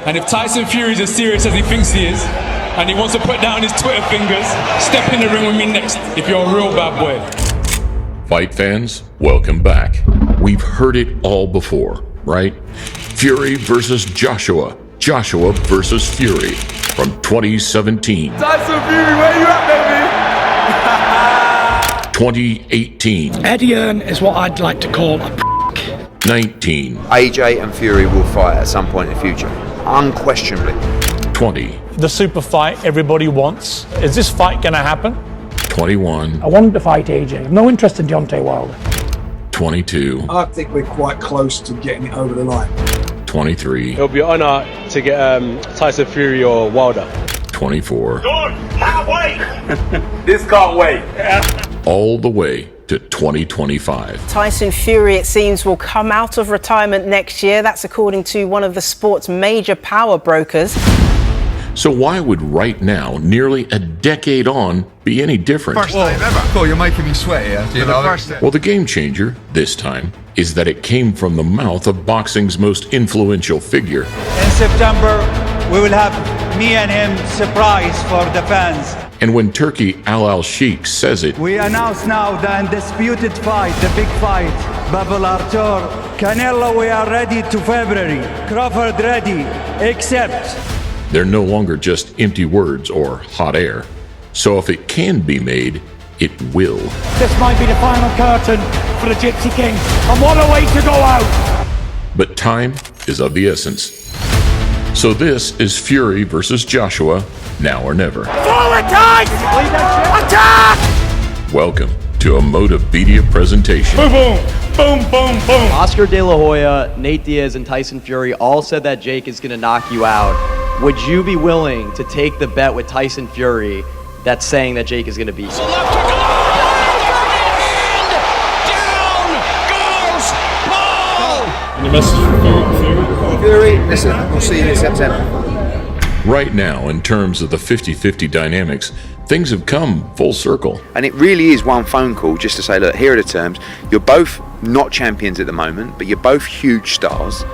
And if Tyson Fury is as serious as he thinks he is, and he wants to put down his Twitter fingers, step in the ring with me next, if you're a real bad boy. Fight fans, welcome back. We've heard it all before, right? Fury versus Joshua. Joshua versus Fury from 2017. Tyson Fury, where you at, baby? 2018. Eddie Earn is what I'd like to call a 19. AJ and Fury will fight at some point in the future. Unquestionably. 20. The super fight everybody wants. Is this fight going to happen? 21. I want him to fight AJ. I have no interest in Deontay Wilder. 22. I think we're quite close to getting it over the line. 23. It'll be an honor to get Tyson Fury or Wilder. 24. Can't wait! This can't wait. All the way to 2025. Tyson Fury, it seems, will come out of retirement next year. That's according to one of the sport's major power brokers. So why would right now, nearly a decade on, be any different? First time ever. Cool, you're making me sweat here. You know? Well, the game changer, this time, is that it came from the mouth of boxing's most influential figure. In September, we will have me and him surprise for the fans. And when Turki Al-Sheikh says it, we announce now the undisputed fight, the big fight. Babel Artur, Canelo, we are ready to February. Crawford ready, except. They're no longer just empty words or hot air. So if it can be made, it will. This might be the final curtain for the Gypsy King. And what a way to go out! But time is of the essence. So this is Fury versus Joshua, now or never. Forward tight! Attack! Welcome to a Motivedia presentation. Boom, boom, boom, boom, boom. Oscar De La Hoya, Nate Diaz, and Tyson Fury all said that Jake is going to knock you out. Would you be willing to take the bet with Tyson Fury that's saying that Jake is going to beat you? Any message for Fury? Fury, listen, we'll see you in September. Right now, in terms of the 50-50 dynamics, things have come full circle. And it really is one phone call just to say, look, here are the terms. You're both not champions at the moment, but you're both huge stars.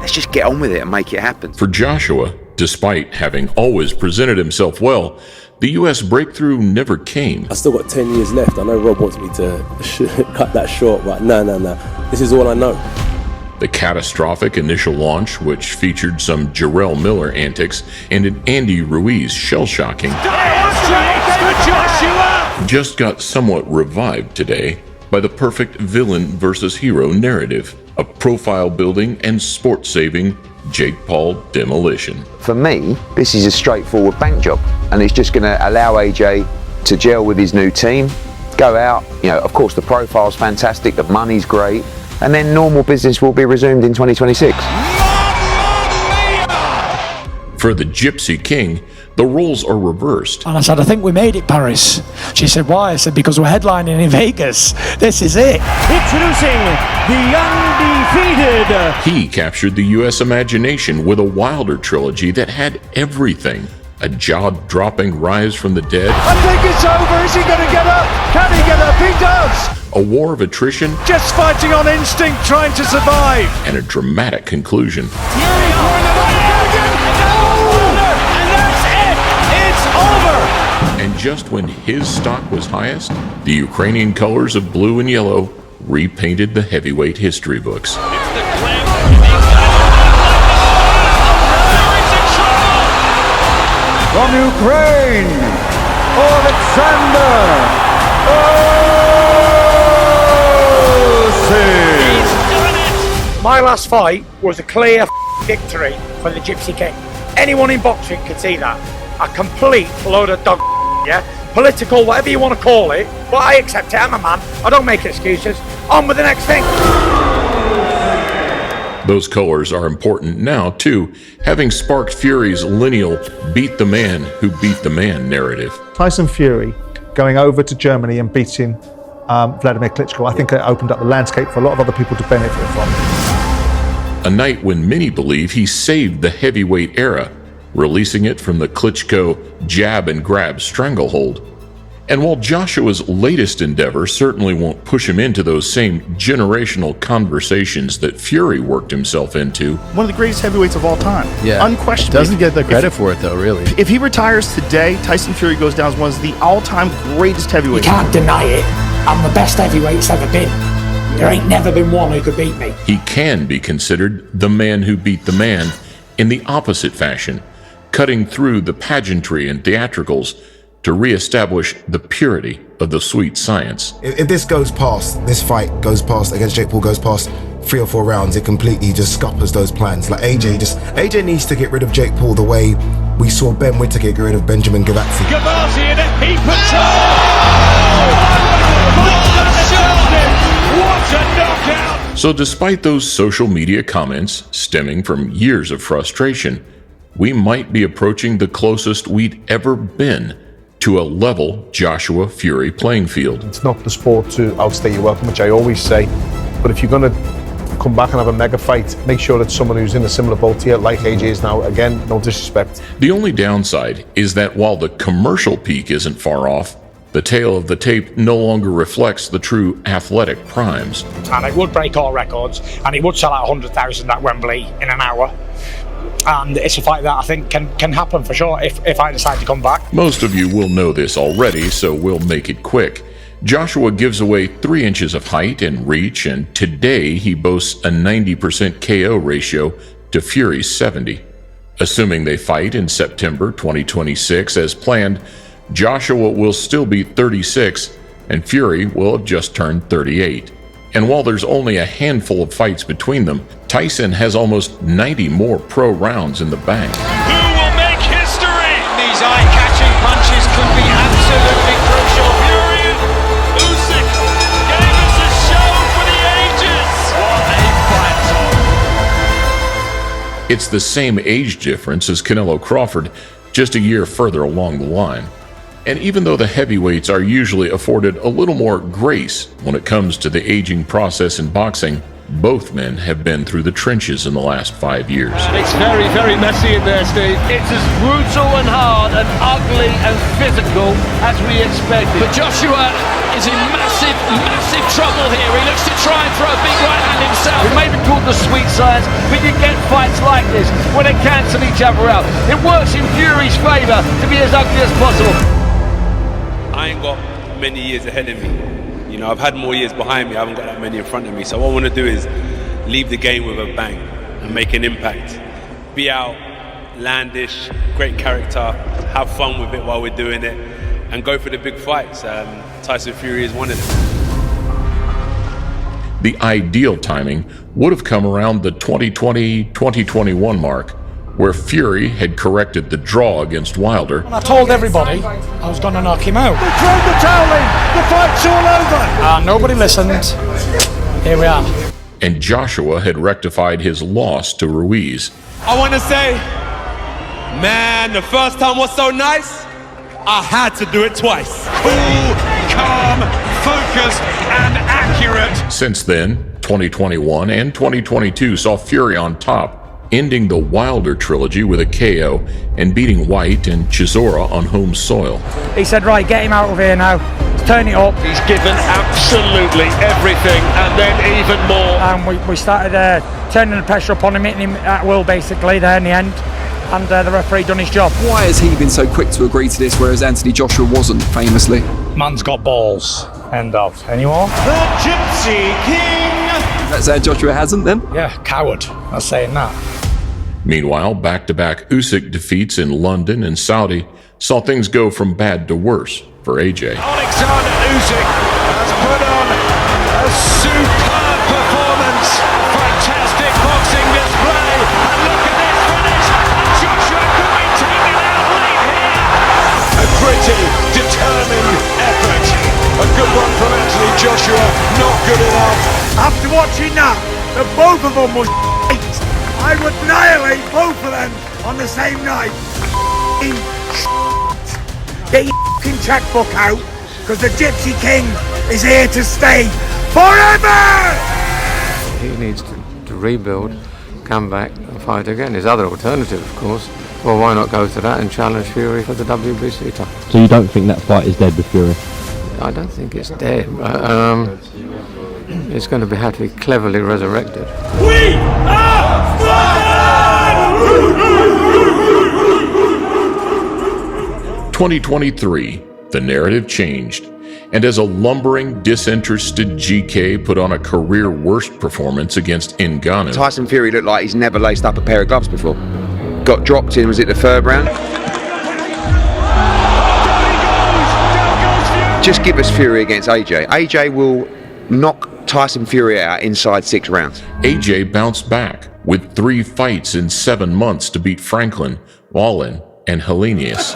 Let's just get on with it and make it happen. For Joshua, despite having always presented himself well, the U.S. breakthrough never came. I still got 10 years left. I know Rob wants me to cut that short, but no. This is all I know. The catastrophic initial launch, which featured some Jarrell Miller antics and an Andy Ruiz shell-shocking, just got somewhat revived today by the perfect villain versus hero narrative of profile-building and sport-saving Jake Paul demolition. For me, this is a straightforward bank job, and it's just going to allow AJ to gel with his new team, go out, of course the profile's fantastic, the money's great, and then normal business will be resumed in 2026. For the Gypsy King, the roles are reversed. And I said, I think we made it, Paris. She said, why? I said, because we're headlining in Vegas. This is it. Introducing the undefeated. He captured the U.S. imagination with a Wilder trilogy that had everything. A jaw-dropping rise from the dead. I think it's over. Is he going to get up? Can he get up? He does. A war of attrition. Just fighting on instinct, trying to survive. And a dramatic conclusion. And just when his stock was highest, the Ukrainian colors of blue and yellow repainted the heavyweight history books. From Ukraine, Alexander Usyk. My last fight was a clear victory for the Gypsy King. Anyone in boxing can see that. A complete load of dog, yeah? Political, whatever you want to call it, but I accept it. I'm a man. I don't make excuses. On with the next thing. Those colors are important now, too, having sparked Fury's Lineal beat the man who beat the man narrative. Tyson Fury going over to Germany and beating Vladimir Klitschko, I think it opened up the landscape for a lot of other people to benefit from. A night when many believe he saved the heavyweight era, releasing it from the Klitschko jab and grab stranglehold. And while Joshua's latest endeavor certainly won't push him into those same generational conversations that Fury worked himself into, one of the greatest heavyweights of all time. Yeah. Unquestionably. Doesn't get the credit for it, though, really. If he retires today, Tyson Fury goes down as one of the all-time greatest heavyweights. You can't deny it. I'm the best heavyweight it's ever been. There ain't never been one who could beat me. he can be considered the man who beat the man in the opposite fashion, cutting through the pageantry and theatricals to re-establish the purity of the sweet science. If this fight goes past against Jake Paul, goes past 3 or 4 rounds, it completely just scuppers those plans. Like AJ needs to get rid of Jake Paul the way we saw Ben Whittaker get rid of Benjamin Gavazzi. Gavazzi in a heap of trouble! What a knockout! So despite those social media comments stemming from years of frustration, we might be approaching the closest we'd ever been to a level Joshua Fury playing field. It's not the sport to outstay your welcome, which I always say, but if you're going to come back and have a mega fight, make sure it's someone who's in a similar boat here, like AJ is now. Again, no disrespect. The only downside is that while the commercial peak isn't far off, the tale of the tape no longer reflects the true athletic primes. And it would break all records, and it would sell out 100,000 at Wembley in an hour. And it's a fight that I think can happen for sure if I decide to come back. Most of you will know this already, so we'll make it quick. Joshua gives away 3 inches of height and reach, and today he boasts a 90% KO ratio to Fury's 70. Assuming they fight in September 2026 as planned, Joshua will still be 36 and Fury will have just turned 38. And while there's only a handful of fights between them, Tyson has almost 90 more pro rounds in the bank. Who will make history? These eye-catching punches could be absolutely crucial. Fury, Usyk gave us a show for the ages. What a fight! It's the same age difference as Canelo Crawford, just a year further along the line. And even though the heavyweights are usually afforded a little more grace when it comes to the aging process in boxing, both men have been through the trenches in the last 5 years. It's very, very messy in there, Steve. It's as brutal and hard and ugly and physical as we expected. But Joshua is in massive, massive trouble here. He looks to try and throw a big right hand himself. It may be called the sweet science, but you get fights like this when they cancel each other out. It works in Fury's favour to be as ugly as possible. I ain't got many years ahead of me. You know, I've had more years behind me, I haven't got that many in front of me. So what I want to do is leave the game with a bang and make an impact. Be outlandish, great character, have fun with it while we're doing it, and go for the big fights. Tyson Fury is one of them. The ideal timing would have come around the 2020-2021 mark, where Fury had corrected the draw against Wilder. I told everybody I was going to knock him out. They throw the towel in. The fight's all over. Nobody listened. Here we are. And Joshua had rectified his loss to Ruiz. I want to say, man, the first time was so nice, I had to do it twice. Cool, calm, focused, and accurate. Since then, 2021 and 2022 saw Fury on top, ending the Wilder trilogy with a KO and beating White and Chisora on home soil. He said, right, get him out of here now. Turn it up. He's given absolutely everything and then even more. And we started turning the pressure up on him, hitting him at will basically there in the end. And the referee done his job. Why has he been so quick to agree to this, whereas Anthony Joshua wasn't, famously? Man's got balls. End of. Any more? The Gypsy King. That's how Joshua hasn't, then? Yeah, coward. I'm saying that. Meanwhile, back-to-back Usyk defeats in London and Saudi saw things go from bad to worse for AJ. Alexander Usyk has put on a superb performance. Fantastic boxing display. And look at this finish. Joshua could be taking out lead here. A gritty, determined effort. A good one from Anthony Joshua. Not good enough. After watching that, the both of them was I would annihilate both of them on the same night. Get your fucking checkbook out, because the Gypsy King is here to stay forever! He needs to rebuild, come back and fight again. His other alternative, of course, Well, why not go to that and challenge Fury for the WBC title? So you don't think that fight is dead with Fury? I don't think it's dead, but it's going to have to be cleverly resurrected. We are 2023, the narrative changed, and as a lumbering, disinterested GK put on a career worst performance against Ngannou. Tyson Fury looked like he's never laced up a pair of gloves before. Got dropped in, was it the third round? Just give us Fury against AJ. AJ will knock Tyson Fury out inside 6 rounds. AJ bounced back with 3 fights in 7 months to beat Franklin, Wallin, and Helenius.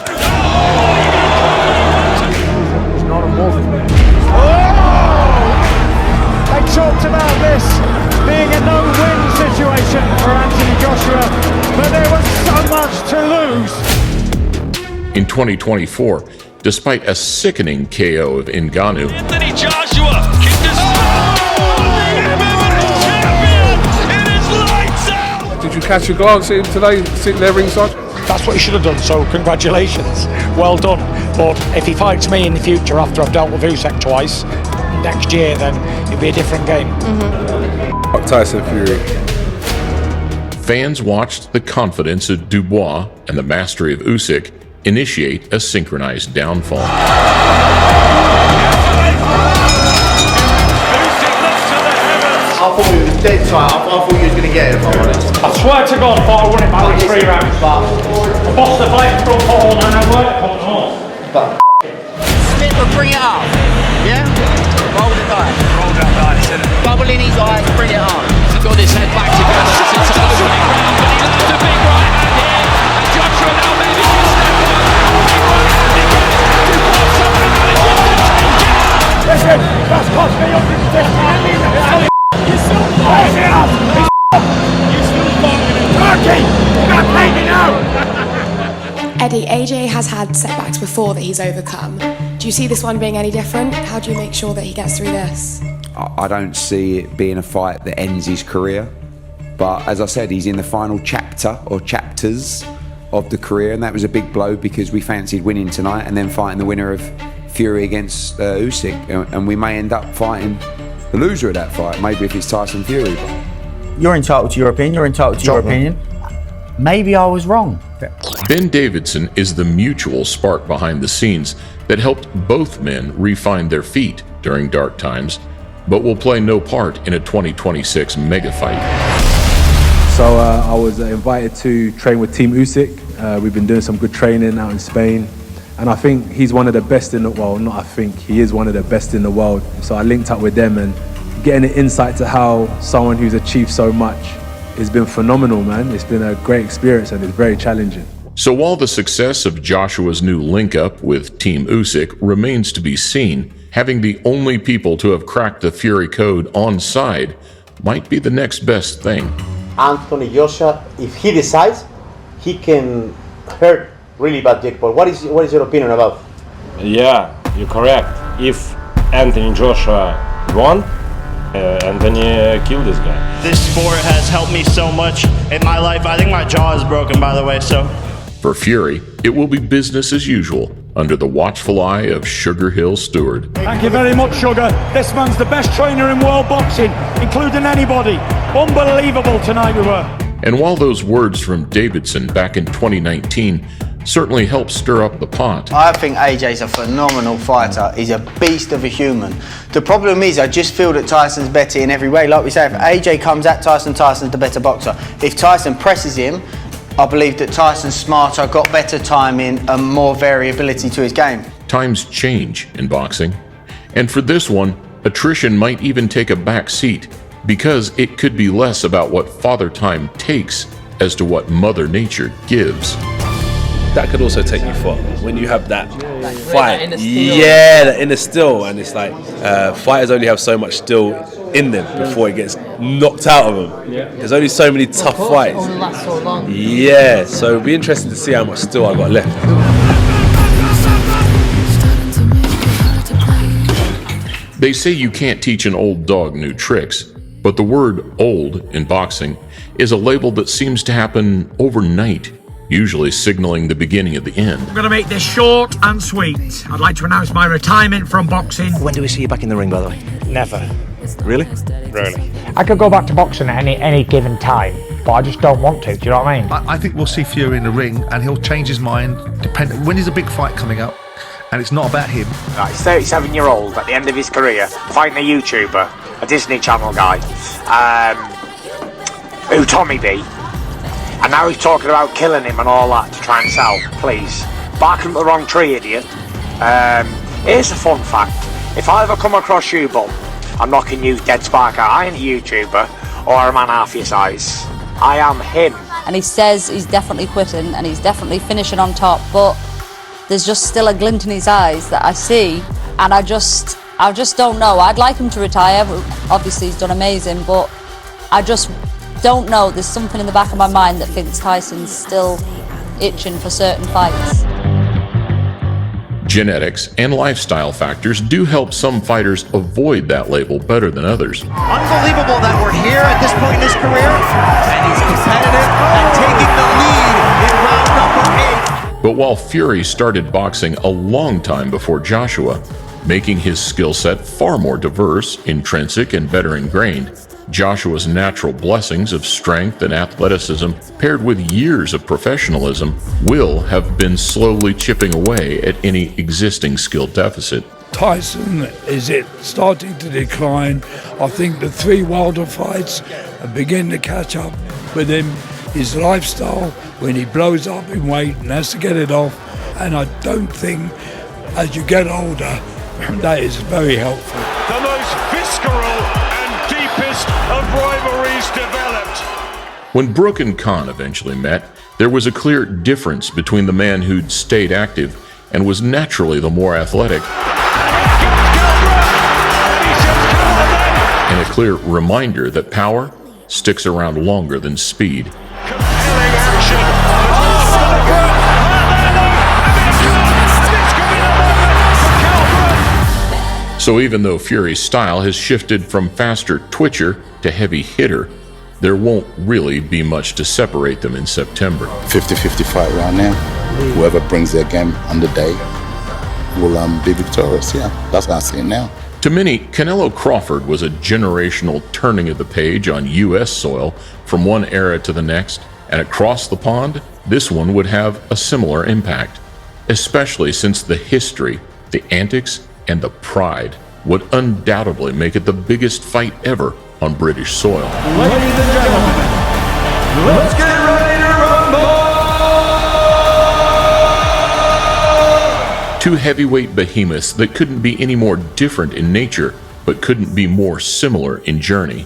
They talked about this being a no-win situation for Anthony Joshua, but there was so much to lose. In 2024, despite a sickening KO of Ngannou, Anthony Joshua kicked his champion. It is lights out. Did you catch a glance at him today, sitting there ringside? That's what he should have done, so congratulations. Well done. But if he fights me in the future after I've dealt with Usyk twice, next year, then it'll be a different game. Tyson Fury. fans watched the confidence of Dubois and the mastery of Usyk initiate a synchronized downfall. I thought he was dead tight. I thought he was going to get it, if I'm honest. I swear to God, I thought I won it by like 3 rounds. But I bossed the fight from on and I worked on and on. But Smith will bring it up. Yeah? Roll the dice. Roll that dice, innit? Bubble in his eyes, bring it up. He's got his head back together. It's a big round, but he lands a big right hand here. And Joshua now maybe can step up. Big right hand again. Dubois somehow manages to take it. listen, that's cost me $150. You still fucking it up. You still fucking it. Turkey, you gotta pay me now. Eddie, AJ has had setbacks before that he's overcome. Do you see this one being any different? How do you make sure that he gets through this? I don't see it being a fight that ends his career. But as I said, he's in the final chapter or chapters of the career, and that was a big blow because we fancied winning tonight and then fighting the winner of Fury against Usyk, and we may end up fighting the loser of that fight, maybe if it's Tyson Fury. You're entitled to your opinion, you're entitled to your opinion. Maybe I was wrong. Ben Davidson is the mutual spark behind the scenes that helped both men refine their feet during dark times, but will play no part in a 2026 mega fight. So I was invited to train with Team Usyk. We've been doing some good training out in Spain, and I think he's one of the best in the world. Not I think, he is one of the best in the world. So I linked up with them, and getting an insight to how someone who's achieved so much has been phenomenal, man. It's been a great experience and it's very challenging. So while the success of Joshua's new link-up with Team Usyk remains to be seen, having the only people to have cracked the Fury code on side might be the next best thing. Anthony Joshua, if he decides, he can hurt really bad Jake Paul. What is your opinion about? Yeah, you're correct. If Anthony Joshua won, Anthony killed this guy. This sport has helped me so much in my life. I think my jaw is broken, by the way, so. For Fury, it will be business as usual under the watchful eye of Sugar Hill Stewart. Thank you very much, Sugar. This man's the best trainer in world boxing, including anybody. Unbelievable tonight we were. And while those words from Davidson back in 2019 certainly helped stir up the pot, I think AJ's a phenomenal fighter. He's a beast of a human. The problem is, I just feel that Tyson's better in every way. Like we say, if AJ comes at Tyson, Tyson's the better boxer. If Tyson presses him, I believe that Tyson's smarter, got better timing and more variability to his game. times change in boxing. And for this one, attrition might even take a back seat because it could be less about what Father Time takes as to what Mother Nature gives. That could also take you far when you have that fight. That inner steel. Yeah, that inner steel, and it's like fighters only have so much steel in them before it gets knocked out of them. Yeah. There's only so many tough fights. Only lasts so long. Yeah, so it'll be interesting to see how much steel I got left. They say you can't teach an old dog new tricks, but the word old in boxing is a label that seems to happen overnight usually signaling the beginning of the end. I'm going to make this short and sweet. I'd like to announce my retirement from boxing. When do we see you back in the ring, by the way? Never. Really? Really. I could go back to boxing at any given time, but I just don't want to. Do you know what I mean? I think we'll see Fury in the ring, and he'll change his mind when there's a big fight coming up, and it's not about him. Right, he's 37-year-old at the end of his career, fighting a YouTuber, a Disney Channel guy, who Tommy B. And now he's talking about killing him and all that to try and sell. Please, barking up the wrong tree, idiot. Here's a fun fact. If I ever come across you, Bob, I'm knocking you dead spark out. I ain't a YouTuber or a man half your size. I am him. And he says he's definitely quitting and he's definitely finishing on top, but there's just still a glint in his eyes that I see, and I just don't know. I'd like him to retire. Obviously he's done amazing, but I just don't know. There's something in the back of my mind that thinks Tyson's still itching for certain fights. Genetics and lifestyle factors do help some fighters avoid that label better than others. Unbelievable that we're here at this point in his career, and he's competitive and taking the lead in round number 8. But while Fury started boxing a long time before Joshua, making his skill set far more diverse, intrinsic, and better ingrained, Joshua's natural blessings of strength and athleticism, paired with years of professionalism, will have been slowly chipping away at any existing skill deficit. Tyson is starting to decline. I think the 3 Wilder fights are beginning to catch up with him. His lifestyle, when he blows up in weight and has to get it off, and I don't think as you get older that is very helpful. The most visceral and deepest of rivalries developed. When Brooke and Khan eventually met, there was a clear difference between the man who'd stayed active and was naturally the more athletic, and a clear reminder that power sticks around longer than speed. So even though Fury's style has shifted from faster twitcher to heavy hitter, there won't really be much to separate them in September. 50-50 fight right now. Whoever brings their game on the day will be victorious. Yeah, that's how I see it now. To many, Canelo Crawford was a generational turning of the page on U.S. soil from one era to the next, and across the pond, this one would have a similar impact, especially since the history, the antics, and the pride would undoubtedly make it the biggest fight ever on British soil. Ladies and gentlemen, let's get ready to rumble! 2 heavyweight behemoths that couldn't be any more different in nature, but couldn't be more similar in journey.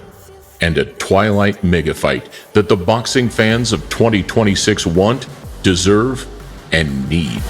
And a twilight mega fight that the boxing fans of 2026 want, deserve, and need.